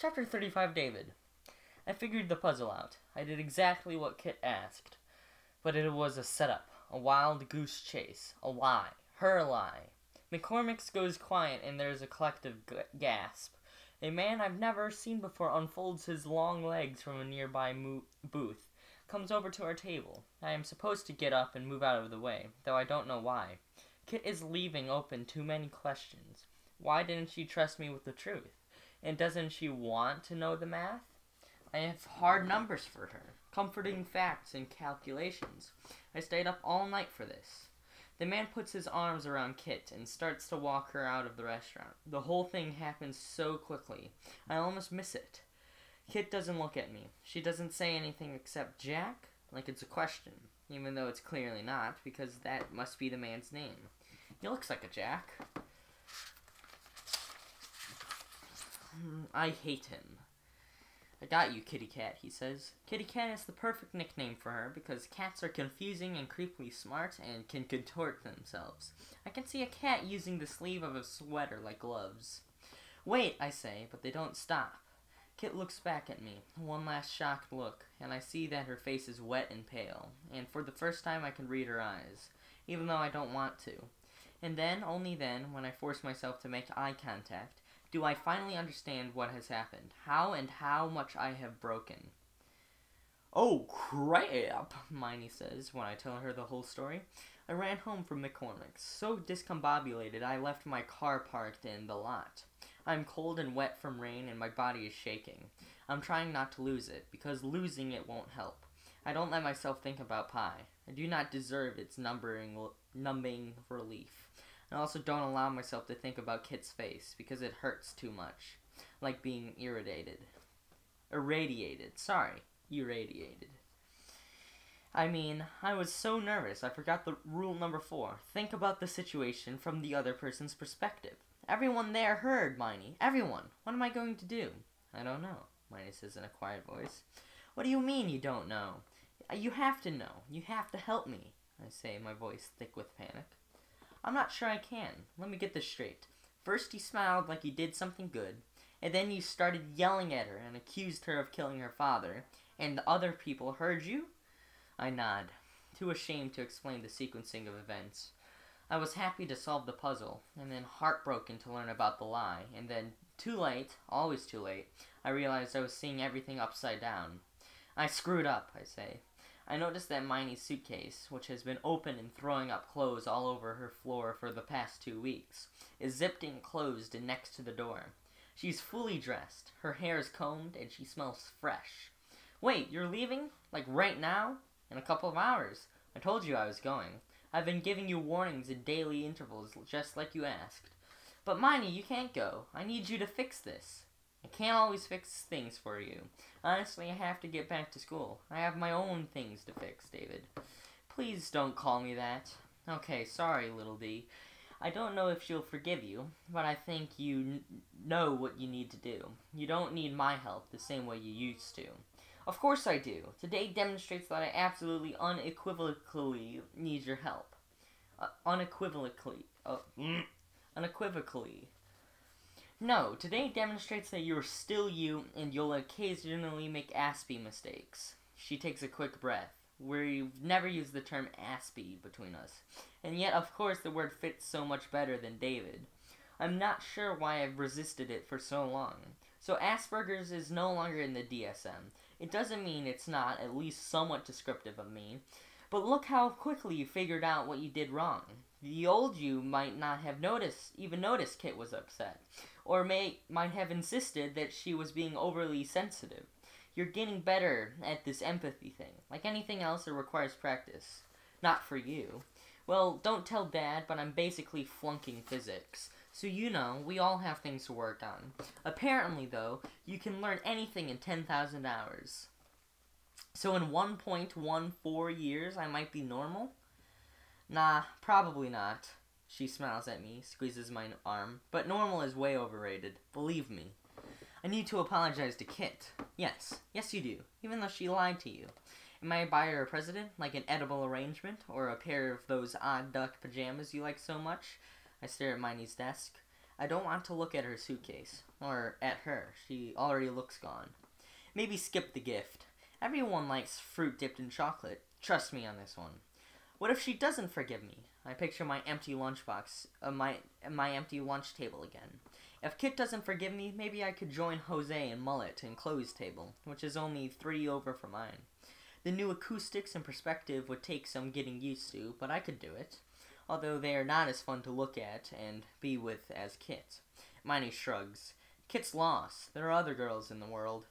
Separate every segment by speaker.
Speaker 1: Chapter 35, David. I figured the puzzle out. I did exactly what Kit asked. But it was a setup, a wild goose chase, a lie, her lie. McCormick's goes quiet and there's a collective gasp. A man I've never seen before unfolds his long legs from a nearby booth, comes over to our table. I am supposed to get up and move out of the way, though I don't know why. Kit is leaving open too many questions. Why didn't she trust me with the truth? And doesn't she want to know the math? I have hard numbers for her, comforting facts and calculations. I stayed up all night for this. The man puts his arms around Kit and starts to walk her out of the restaurant. The whole thing happens so quickly. I almost miss it. Kit doesn't look at me. She doesn't say anything except Jack, like it's a question, even though it's clearly not, because that must be the man's name. He looks like a Jack. I hate him. I got you, Kitty Cat, he says. Kitty Cat is the perfect nickname for her because cats are confusing and creepily smart and can contort themselves. I can see a cat using the sleeve of a sweater like gloves. Wait, I say, but they don't stop. Kit looks back at me, one last shocked look, and I see that her face is wet and pale, and for the first time I can read her eyes, even though I don't want to. And then, only then, when I force myself to make eye contact, do I finally understand what has happened, how much I have broken. Oh, crap, Miney says when I tell her the whole story. I ran home from McCormick's, so discombobulated I left my car parked in the lot. I'm cold and wet from rain and my body is shaking. I'm trying not to lose it, because losing it won't help. I don't let myself think about pie. I do not deserve its numbing relief. I also don't allow myself to think about Kit's face, because it hurts too much. Like being irradiated. Irradiated. I mean, I was so nervous I forgot the rule number 4. Think about the situation from the other person's perspective. Everyone there heard, Miney. Everyone. What am I going to do? I don't know, Miney says in a quiet voice. What do you mean you don't know? You have to know. You have to help me, I say, my voice thick with panic. I'm not sure I can. Let me get this straight. First you smiled like you did something good, and then you started yelling at her and accused her of killing her father, and the other people heard you? I nod, too ashamed to explain the sequencing of events. I was happy to solve the puzzle, and then heartbroken to learn about the lie, and then, too late, always too late, I realized I was seeing everything upside down. I screwed up, I say. I noticed that Miney's suitcase, which has been open and throwing up clothes all over her floor for the past 2 weeks, is zipped and closed and next to the door. She's fully dressed, her hair is combed, and she smells fresh. Wait, you're leaving? Like right now? In a couple of hours. I told you I was going. I've been giving you warnings in daily intervals, just like you asked. But Miney, you can't go. I need you to fix this. I can't always fix things for you. Honestly, I have to get back to school. I have my own things to fix, David. Please don't call me that. Okay, sorry, little D. I don't know if she'll forgive you, but I think you know what you need to do. You don't need my help the same way you used to. Of course I do. Today demonstrates that I absolutely unequivocally need your help. Unequivocally. No, today demonstrates that you're still you and you'll occasionally make Aspie mistakes. She takes a quick breath. We've never used the term Aspie between us. And yet, of course, the word fits so much better than David. I'm not sure why I've resisted it for so long. So Asperger's is no longer in the DSM. It doesn't mean it's not at least somewhat descriptive of me. But look how quickly you figured out what you did wrong. The old you might not have even noticed Kit was upset, or might have insisted that she was being overly sensitive. You're getting better at this empathy thing. Like anything else, it requires practice. Not for you. Well, don't tell Dad, but I'm basically flunking physics. So you know, we all have things to work on. Apparently, though, you can learn anything in 10,000 hours. So in 1.14 years, I might be normal? Nah, probably not. She smiles at me, squeezes my arm. But normal is way overrated. Believe me. I need to apologize to Kit. Yes you do. Even though she lied to you. Am I a buyer or president? Like an edible arrangement? Or a pair of those odd duck pajamas you like so much? I stare at Miney's desk. I don't want to look at her suitcase. Or at her. She already looks gone. Maybe skip the gift. Everyone likes fruit dipped in chocolate. Trust me on this one. What if she doesn't forgive me? I picture my empty lunchbox, my empty lunch table again. If Kit doesn't forgive me, maybe I could join Jose and Mullet in Chloe's table, which is only 3 over from mine. The new acoustics and perspective would take some getting used to, but I could do it. Although they are not as fun to look at and be with as Kit. Miney shrugs. Kit's lost. There are other girls in the world.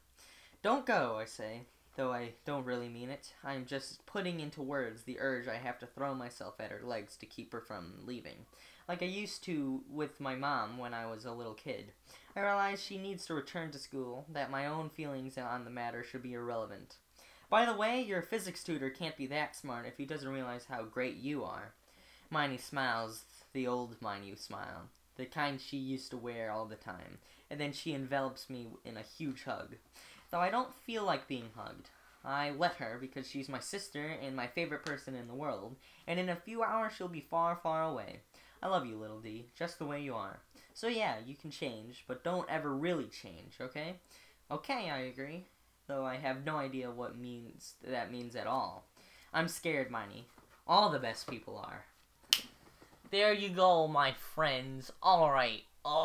Speaker 1: Don't go, I say. Though I don't really mean it. I'm just putting into words the urge I have to throw myself at her legs to keep her from leaving. Like I used to with my mom when I was a little kid. I realize she needs to return to school, that my own feelings on the matter should be irrelevant. By the way, your physics tutor can't be that smart if he doesn't realize how great you are. Miney smiles, the old Miney smile, the kind she used to wear all the time, and then she envelops me in a huge hug. Though I don't feel like being hugged. I let her because she's my sister and my favorite person in the world, and in a few hours she'll be far, far away. I love you, little D, just the way you are. So yeah, you can change, but don't ever really change, okay? Okay, I agree, though I have no idea what that means at all. I'm scared, Miney. All the best people are. There you go, my friends. Alright.